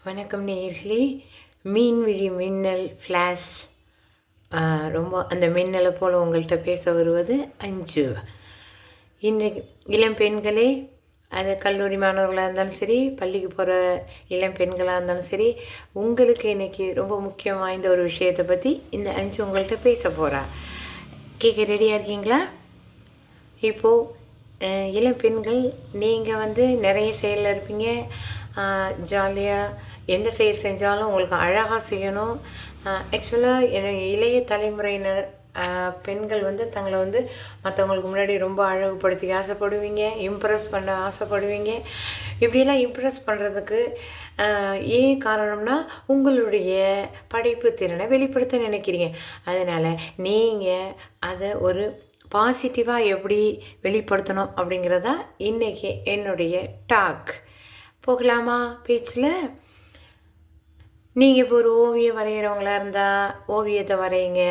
வணக்கம் நேயர்களே. மீன்விழி மின்னல் ஃப்ளாஷ் ரொம்ப அந்த மின்னலை போல் உங்கள்கிட்ட பேச வருவது அஞ்சு. இன்றைக்கு இளம் பெண்களே, அது கல்லூரி மாணவர்களாக இருந்தாலும் சரி, பள்ளிக்கு போகிற இளம் பெண்களாக இருந்தாலும் சரி, உங்களுக்கு இன்றைக்கி ரொம்ப முக்கியம் வாய்ந்த ஒரு விஷயத்தை பற்றி இந்த அஞ்சு உங்கள்கிட்ட பேச போகிறா. கேட்க ரெடியாக இருக்கீங்களா? இப்போது இளம் பெண்கள், நீங்கள் நிறைய செயலில் இருப்பீங்க. ஜாலியாக எந்த செயல் செஞ்சாலும் உங்களுக்கு அழகாக செய்யணும். ஆக்சுவலாக இளைய தலைமுறையினர் பெண்கள் தங்களை மற்றவங்களுக்கு முன்னாடி ரொம்ப அழகுபடுத்திக்க ஆசைப்படுவீங்க, இம்ப்ரெஸ் பண்ண ஆசைப்படுவீங்க. இப்படியெல்லாம் இம்ப்ரெஸ் பண்ணுறதுக்கு ஏன் காரணம்னா, உங்களுடைய படைப்பு திறனை வெளிப்படுத்த நினைக்கிறீங்க. அதனால் நீங்கள் அதை ஒரு பாசிட்டிவாக எப்படி வெளிப்படுத்தணும் அப்படிங்கிறதா இன்றைக்கி என்னுடைய டாக். போகலாமா பேச்சில்? நீங்கள் இப்போ ஒரு ஓவியம் வரைகிறவங்களா இருந்தால் ஓவியத்தை வரைங்க.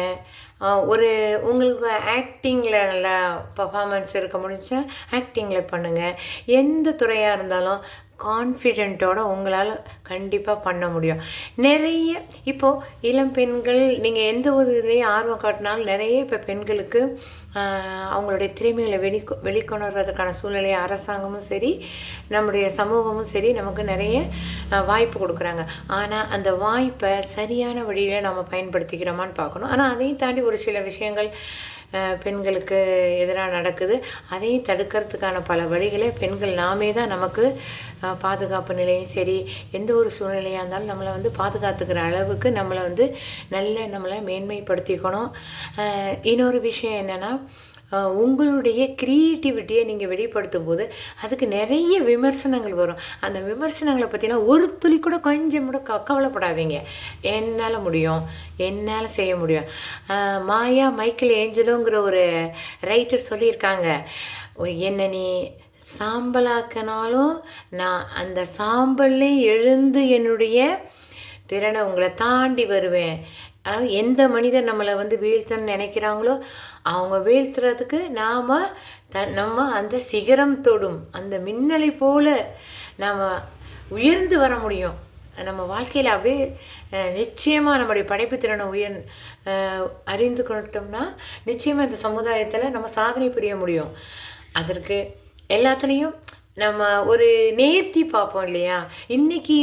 உங்களுக்கு ஆக்டிங்கில் நல்லா பர்ஃபார்மன்ஸ் இருக்க முடிஞ்சா ஆக்டிங்கில் பண்ணுங்கள். எந்த துறையாக இருந்தாலும் கான்ஃபிடென்ட்டோடு உங்களால் கண்டிப்பாக பண்ண முடியும். நிறைய இப்போது இளம் பெண்கள், நீங்கள் எந்த ஒரு இதுலேயும் ஆர்வம் காட்டினாலும் நிறைய இப்போ பெண்களுக்கு அவங்களுடைய திறமைகளை வெளிக்கொணர்றதுக்கான சூழ்நிலையை அரசாங்கமும் சரி, நம்முடைய சமூகமும் சரி நமக்கு நிறைய வாய்ப்பு கொடுக்குறாங்க. ஆனால் அந்த வாய்ப்பை சரியான வழியில் நம்ம பயன்படுத்திக்கிறோமான்னு பார்க்கணும். ஆனால் அதையும் தாண்டி ஒரு சில விஷயங்கள் பெண்களுக்கு எதிராக நடக்குது. அதையும் தடுக்கிறதுக்கான பல வழிகளை பெண்கள் நாமே தான் நமக்கு பாதுகாப்பு நிலையும் சரி, எந்த ஒரு சூழ்நிலையாக இருந்தாலும் நம்மளை பாதுகாத்துக்கிற அளவுக்கு நம்மளை மேன்மைப்படுத்திக்கணும். இன்னொரு விஷயம் என்னென்னா, உங்களுடைய க்ரியேட்டிவிட்டியை நீங்கள் வெளிப்படுத்தும் போது அதுக்கு நிறைய விமர்சனங்கள் வரும். அந்த விமர்சனங்களை பற்றினா ஒரு துளி கூட கொஞ்சம் கூட கவலைப்படாதீங்க. என்னால் முடியும், என்னால் செய்ய முடியும். மாயா மைக்கேல் ஏஞ்சலோங்கிற ஒரு ரைட்டர் சொல்லியிருக்காங்க, என்னை நீ சாம்பலாக்கினாலும் நான் அந்த சாம்பல்லே எழுந்து என்னுடைய திறனை உங்களை தாண்டி வருவேன். எந்த மனிதர் நம்மளை வீழ்த்தன்னு நினைக்கிறாங்களோ அவங்க வீழ்த்துறதுக்கு நம்ம அந்த சிகரம் தொடும் அந்த மின்னலை போல் நாம் உயர்ந்து வர முடியும். நம்ம வாழ்க்கையில் அப்படியே நிச்சயமாக நம்முடைய படைப்பு திறனை அறிந்து கொண்டோம்னா நிச்சயமாக இந்த சமுதாயத்தில் நம்ம சாதனை புரிய முடியும். அதற்கு எல்லாத்துலேயும் நம்ம ஒரு நேர்த்தி பார்ப்போம் இல்லையா? இன்றைக்கி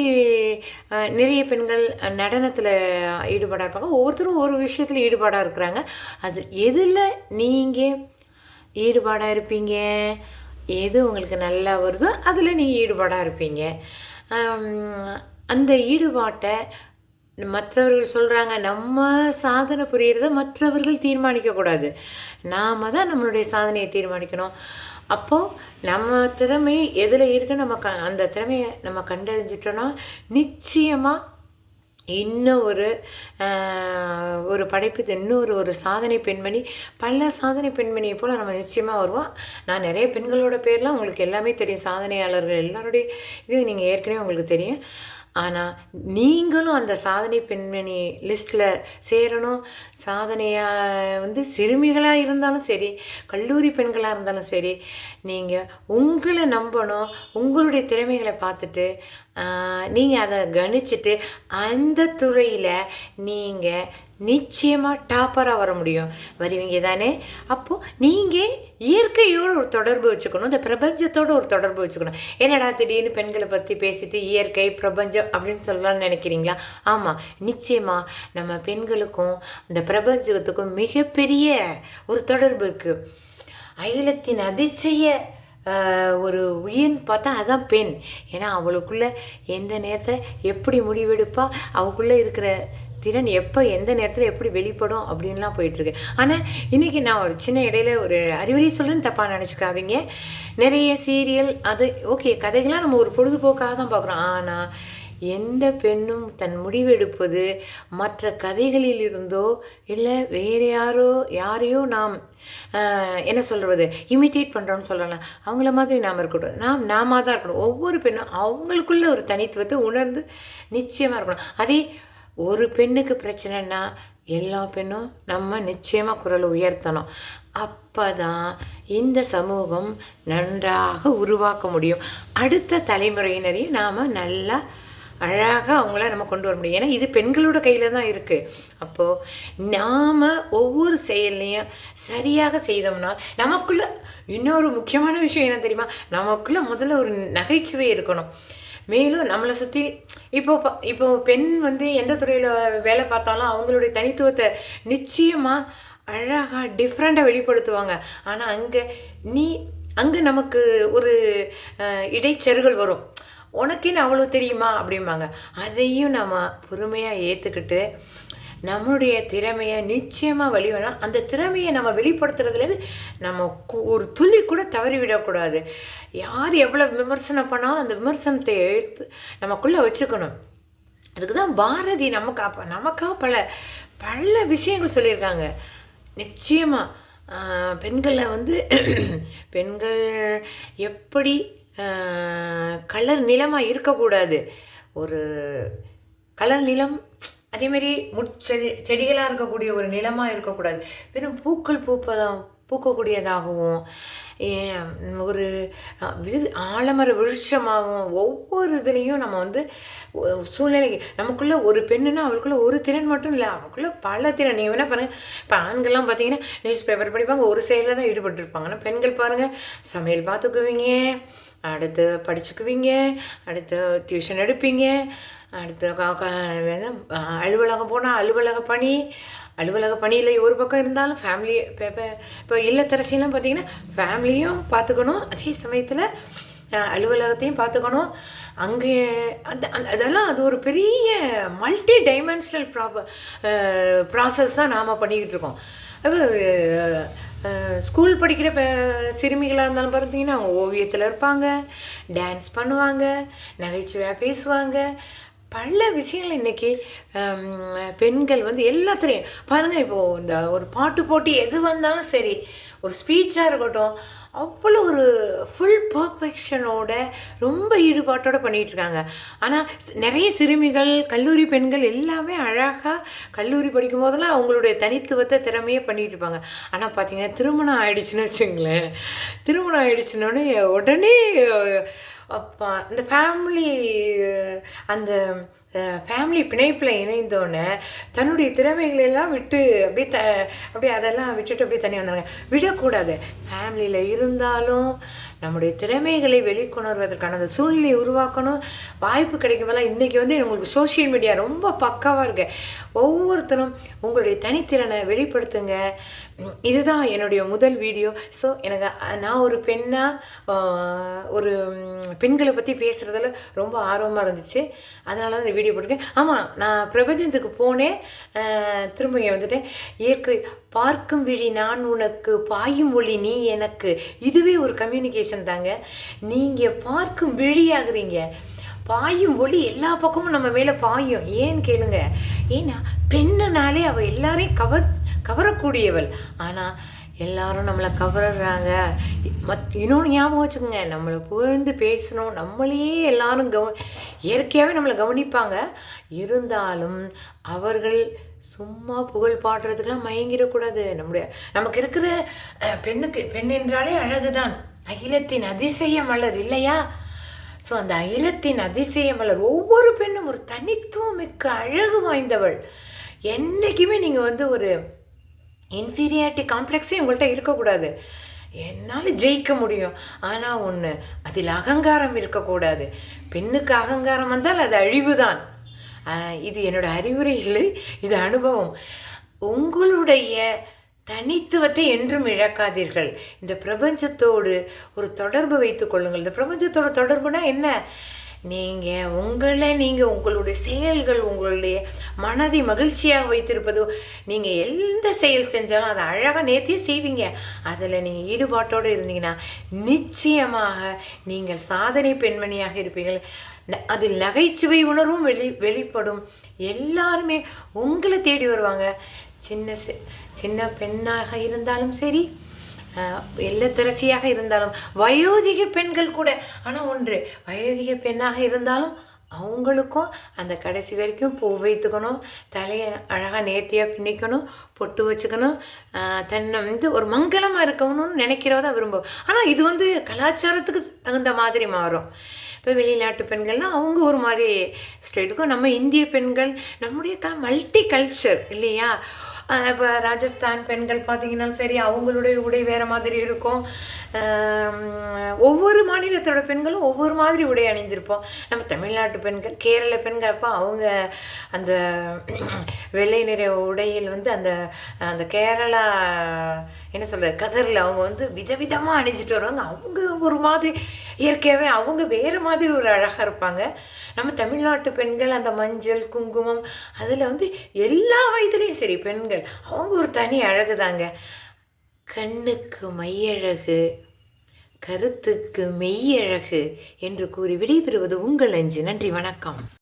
நிறைய பெண்கள் நடனத்தில் ஈடுபாடாக இருப்பாங்க. ஒவ்வொருத்தரும் ஒரு விஷயத்தில் ஈடுபாடாக இருக்கிறாங்க. அது எதில் நீங்கள் ஈடுபாடாக இருப்பீங்க, எது உங்களுக்கு நல்லா வருதோ அதில் நீங்கள் ஈடுபாடாக இருப்பீங்க. அந்த ஈடுபாட்டை மற்றவர்கள் சொல்கிறாங்க, நம்ம சாதனை புரியறத மற்றவர்கள் தீர்மானிக்கக்கூடாது, நாம் தான் நம்மளுடைய சாதனையை தீர்மானிக்கணும். அப்போது நம்ம திறமை எதில் இருக்குன்னு அந்த திறமையை நம்ம கண்டறிஞ்சிட்டோன்னா நிச்சயமாக இன்னும் ஒரு படைப்பு, இன்னொரு சாதனை பெண்மணி, பல சாதனை பெண்மணியை போல் நம்ம நிச்சயமாக வருவோம். நான் நிறைய பெண்களோட பேர்லாம் உங்களுக்கு எல்லாமே தெரியும், சாதனையாளர்கள் எல்லாருடைய இது நீங்கள் ஏற்கனவே உங்களுக்கு தெரியும். ஆனால் நீங்களும் அந்த சாதனை பெண்மணி லிஸ்ட்டில் சேரணும். சாதனையாக சிறுமிகளாக இருந்தாலும் சரி, கல்லூரி பெண்களாக இருந்தாலும் சரி, நீங்கள் உங்களை நம்பணும். உங்களுடைய திறமைகளை பார்த்துட்டு நீங்கள் அதை கணிச்சிட்டு அந்த துறையில் நீங்கள் நிச்சயமாக டாப்பராக வர முடியும். வருவீங்க தானே? அப்போது நீங்கள் இயற்கையோடு ஒரு தொடர்பு வச்சுக்கணும், இந்த பிரபஞ்சத்தோடு ஒரு தொடர்பு வச்சுக்கணும். என்னடா திடீர்னு பெண்களை பற்றி பேசிட்டு இயற்கை பிரபஞ்சம் அப்படின்னு சொல்லலாம்னு நினைக்கிறீங்களா? ஆமாம், நிச்சயமாக நம்ம பெண்களுக்கும் அந்த பிரபஞ்சத்துக்கும் மிகப்பெரிய ஒரு தொடர்பு இருக்குது. அகிலத்தின் அதிசய ஒரு உயிர்னு பார்த்தா அதுதான் பெண். ஏன்னா அவளுக்குள்ளே எந்த நேரத்தில் எப்படி முடிவெடுப்பா, அவளுக்குள்ளே இருக்கிற திறன் எப்போ எந்த நேரத்தில் எப்படி வெளிப்படும் அப்படின்லாம் போயிட்டுருக்கு. ஆனால் இன்றைக்கி நான் ஒரு சின்ன இடையில ஒரு அறிவுரை சொல்லுன்னு தப்பாக நினச்சிக்காதீங்க. நிறைய சீரியல் அது ஓகே, கதைகள்லாம் நம்ம ஒரு பொழுதுபோக்காக தான் பார்க்குறோம். ஆனால் எந்த பெண்ணும் தன் முடிவெடுப்பது மற்ற கதைகளில் இருந்தோ இல்லை வேறு யாரையோ நாம் என்ன சொல்கிறது, இமிட்டேட் பண்ணுறோன்னு சொல்லலாம். அவங்கள மாதிரி நாம் இருக்கட்டும், நாம தான் இருக்கணும். ஒவ்வொரு பெண்ணும் அவங்களுக்குள்ள ஒரு தனித்துவத்தை உணர்ந்து நிச்சயமாக இருக்கணும். அதே ஒரு பெண்ணுக்கு பிரச்சனைன்னா எல்லா பெண்ணும் நம்ம நிச்சயமாக குரலை உயர்த்தணும். அப்போ தான் இந்த சமூகம் நன்றாக உருவாக்க முடியும். அடுத்த தலைமுறையினரையும் நாம் நல்லா அழகாக அவங்கள நம்ம கொண்டு வர முடியும். ஏன்னா இது பெண்களோட கையில் தான் இருக்குது. அப்போது நாம் ஒவ்வொரு செயல்லையும் சரியாக செய்தோம்னா நமக்குள்ளே இன்னொரு முக்கியமான விஷயம் என்ன தெரியுமா, நமக்குள்ளே முதல்ல ஒரு நகைச்சுவை இருக்கணும். மேலும் நம்மளை சுற்றி இப்போ பெண் வந்து எந்த துறையில் வேலை பார்த்தாலும் அவங்களுடைய தனித்துவத்தை நிச்சயமாக அழகாக டிஃப்ரெண்ட்டாக வெளிப்படுத்துவாங்க. ஆனால் அங்கே நமக்கு ஒரு இடைச்செருகல் வரும். உனக்குன்னு அவ்வளோ தெரியுமா அப்படிம்பாங்க. அதையும் நம்ம பொறுமையாக ஏற்றுக்கிட்டு நம்மளுடைய திறமையை நிச்சயமாக வெளிவரலாம். அந்த திறமையை நம்ம வெளிப்படுத்துறதுலேருந்து நம்ம ஒரு துளி கூட தவறி விடக்கூடாது. யார் எவ்வளோ விமர்சனம் பண்ணாலும் அந்த விமர்சனத்தை எடுத்து நமக்குள்ளே வச்சுக்கணும். அதுக்கு தான் பாரதி நமக்காக பல பல விஷயங்கள் சொல்லியிருக்காங்க. நிச்சயமாக பெண்களை வந்து பெண்கள் எப்படி கலர் நிலமாக இருக்கக்கூடாது, ஒரு கலர் நிலம் அதேமாரி செடிகளாக இருக்கக்கூடிய ஒரு நிலமாக இருக்கக்கூடாது, வெறும் பூக்கக்கூடியதாகவும் ஒரு ஆலமர விருட்சமாகவும் ஒவ்வொரு இதுலேயும் நம்ம வந்து சூழ்நிலைக்கு நமக்குள்ளே ஒரு பெண்ணுன்னா அவளுக்குள்ளே ஒரு திறன் மட்டும் இல்லை, அவளுக்குள்ளே பல திறன். நீங்கள் என்ன பாருங்கள், இப்போ ஆண்கள்லாம் பார்த்தீங்கன்னா நியூஸ் பேப்பர் படிப்பாங்க, ஒரு செயலில் தான் ஈடுபட்டுருப்பாங்க. ஆனால் பெண்கள் பாருங்கள், சமையல் பார்த்துக்குவீங்க, அடுத்து படிச்சுக்குவீங்க, அடுத்து டியூஷன் எடுப்பீங்க, அடுத்து அலுவலகம் போனால் அலுவலக பணியில் ஒரு பக்கம் இருந்தாலும் ஃபேமிலி இப்போ இல்லத்தரசிலாம் பார்த்திங்கன்னா ஃபேமிலியும் பார்த்துக்கணும், அதே சமயத்தில் அலுவலகத்தையும் பார்த்துக்கணும். அங்கே அதெல்லாம் அது ஒரு பெரிய மல்டி டைமென்ஷனல் ப்ராசஸ் தான் நாம் பண்ணிக்கிட்டு இருக்கோம். ஸ்கூல் படிக்கிற சிறுமிகளாக இருந்தாலும் பார்த்தீங்கன்னா அவங்க ஓவியத்தில் இருப்பாங்க, டான்ஸ் பண்ணுவாங்க, நகைச்சுவையாக பேசுவாங்க. பல விஷயங்கள் இன்றைக்கி பெண்கள் வந்து எல்லாத்துலேயும் பாருங்கள். இப்போது இந்த ஒரு பாட்டு போட்டி எது வந்தாலும் சரி, ஒரு ஸ்பீச்சாக இருக்கட்டும், அவ்வளோ ஒரு ஃபுல் பர்ஃபெக்ஷனோட ரொம்ப ஈடுபாட்டோடு பண்ணிகிட்ருக்காங்க. ஆனால் நிறைய சிறுமிகள், கல்லூரி பெண்கள் எல்லாமே அழகாக கல்லூரி படிக்கும் போதெல்லாம் அவங்களுடைய தனித்துவத்தை திறமையே பண்ணிகிட்டு இருப்பாங்க. ஆனால் பார்த்தீங்கன்னா திருமணம் ஆகிடுச்சின்னு வச்சுங்களேன், திருமணம் ஆகிடுச்சின்னொடனே உடனே அப்பா அந்த ஃபேமிலி பிணைப்பில் இணைந்தோன்னே தன்னுடைய திறமைகளெல்லாம் விட்டு அப்படியே அதெல்லாம் விட்டுட்டு அப்படியே தனியாக வந்தாங்க. விடக்கூடாது. ஃபேமிலியில் இருந்தாலும் நம்முடைய திறமைகளை வெளிக்கொணர்வதற்கான அந்த சூழ்நிலையை உருவாக்கணும். வாய்ப்பு கிடைக்கும் போதெல்லாம் இன்றைக்கி வந்து உங்களுக்கு சோஷியல் மீடியா ரொம்ப பக்காவாக இருக்கு. ஒவ்வொருத்தரும் உங்களுடைய தனித்திறனை வெளிப்படுத்துங்க. இதுதான் என்னுடைய முதல் வீடியோ. ஸோ நான் ஒரு பெண்ணாக ஒரு பெண்களை பற்றி பேசுகிறதுல ரொம்ப ஆர்வமாக இருந்துச்சு. அதனால தான் இந்த வீடியோ போட்டிருக்கேன். ஆமாம், நான் பிரபஞ்சத்துக்கு போனேன், திரும்ப இங்கே வந்துட்டேன். இயற்கை பார்க்கும் விழி நான் உனக்கு, பாயும் ஒளி நீ எனக்கு. இதுவே ஒரு கம்யூனிகேஷன் தாங்க. நீங்கள் பார்க்கும் விழியாகிறீங்க, பாயும் ஒளி எல்லா பக்கமும் நம்ம மேலே பாயும். ஏன்னு கேளுங்க, ஏன்னா பெண்ணுனாலே அவள் எல்லாரையும் கவரக்கூடியவள். ஆனால் எல்லாரும் நம்மளை கவர்றாங்க. இன்னொன்று ஞாபகம் வச்சுக்கோங்க, நம்மளை புகழ்ந்து பேசணும், நம்மளையே எல்லாரும் இயற்கையாகவே நம்மளை கவனிப்பாங்க. இருந்தாலும் அவர்கள் சும்மா புகழ் பாடுறதுக்கெல்லாம் மயங்கிடக்கூடாது. நமக்கு இருக்கிற பெண் என்றாலே அழகுதான், அகிலத்தின் அதிசய மலர் இல்லையா? ஸோ அந்த அகிலத்தின் அதிசய மலர், ஒவ்வொரு பெண்ணும் ஒரு தனித்துவம் மிக்க அழகு வாய்ந்தவள். என்றைக்குமே நீங்கள் வந்து ஒரு இன்ஃபீரியாரிட்டி காம்ப்ளெக்ஸே உங்கள்கிட்ட இருக்கக்கூடாது. என்னால் ஜெயிக்க முடியும், ஆனால் ஒன்று, அதில் அகங்காரம் இருக்கக்கூடாது. பெண்ணுக்கு அகங்காரம் வந்தால் அது அழிவு தான். இது என்னோடய அறிவுரை இல்லை, இது அனுபவம். உங்களுடைய தனித்துவத்தை என்றும் இழக்காதீர்கள். இந்த பிரபஞ்சத்தோடு ஒரு தொடர்பு வைத்து கொள்ளுங்கள். இந்த பிரபஞ்சத்தோட தொடர்புனா என்ன? நீங்கள் உங்களுடைய செயல்கள், உங்களுடைய மனதை மகிழ்ச்சியாக வைத்திருப்பது, நீங்கள் எந்த செயல் செஞ்சாலும் அதை அழகாக நேர்த்தியே செய்வீங்க. அதில் நீங்கள் ஈடுபாட்டோடு இருந்தீங்கன்னா நிச்சயமாக நீங்கள் சாதனை பெண்மணியாக இருப்பீர்கள். அதில் நகைச்சுவை உணர்வும் வெளிப்படும். எல்லாருமே உங்களை தேடி வருவாங்க. சின்ன பெண்ணாக இருந்தாலும் சரி, இல்லத்தரசியாக இருந்தாலும், வயோதிக பெண்கள் கூட. ஆனால் ஒன்று, வயோதிக பெண்ணாக இருந்தாலும் அவங்களுக்கும் அந்த கடைசி வரைக்கும் பூ வைத்துக்கணும், தலையை அழகாக நேர்த்தியாக பின்னிக்கணும், பொட்டு வச்சுக்கணும், தன்னை வந்து ஒரு மங்களமாக இருக்கணும்னு நினைக்கிறவதான் விரும்பும். ஆனால் இது வந்து கலாச்சாரத்துக்கு தகுந்த மாதிரி மாறும். இப்போ வெளிநாட்டு பெண்கள்னால் அவங்க ஒரு மாதிரி ஸ்டைலுக்கும், நம்ம இந்திய பெண்கள் நம்முடைய மல்டி கல்ச்சர் இல்லையா? இப்போ ராஜஸ்தான் பெண்கள் பார்த்திங்கன்னா சரி, அவங்களுடைய உடை வேறு மாதிரி இருக்கும். ஒவ்வொரு மாநிலத்தோட பெண்களும் ஒவ்வொரு மாதிரி உடை அணிந்திருப்போம். நம்ம தமிழ்நாட்டு பெண்கள், கேரள பெண்கள் அப்போ அவங்க அந்த வெள்ளை நிற உடையில் வந்து அந்த அந்த கேரளா என்ன சொல்கிறது கதரில் அவங்க வந்து விதவிதமாக அணிஞ்சிட்டு வருவாங்க. அவங்க ஒரு மாதிரி இயற்கையாகவே அவங்க வேறு மாதிரி ஒரு அழகாக இருப்பாங்க. நம்ம தமிழ்நாட்டு பெண்கள் அந்த மஞ்சள் குங்குமம் அதில் வந்து எல்லா வயதுலேயும் சரி பெண்கள் அவங்க ஒரு தனி அழகு தாங்க. கண்ணுக்கு மையழகு, கருத்துக்கு மெய்யழகு என்று கூறி விடைபெறுவது உங்கள் அஞ்சு. நன்றி, வணக்கம்.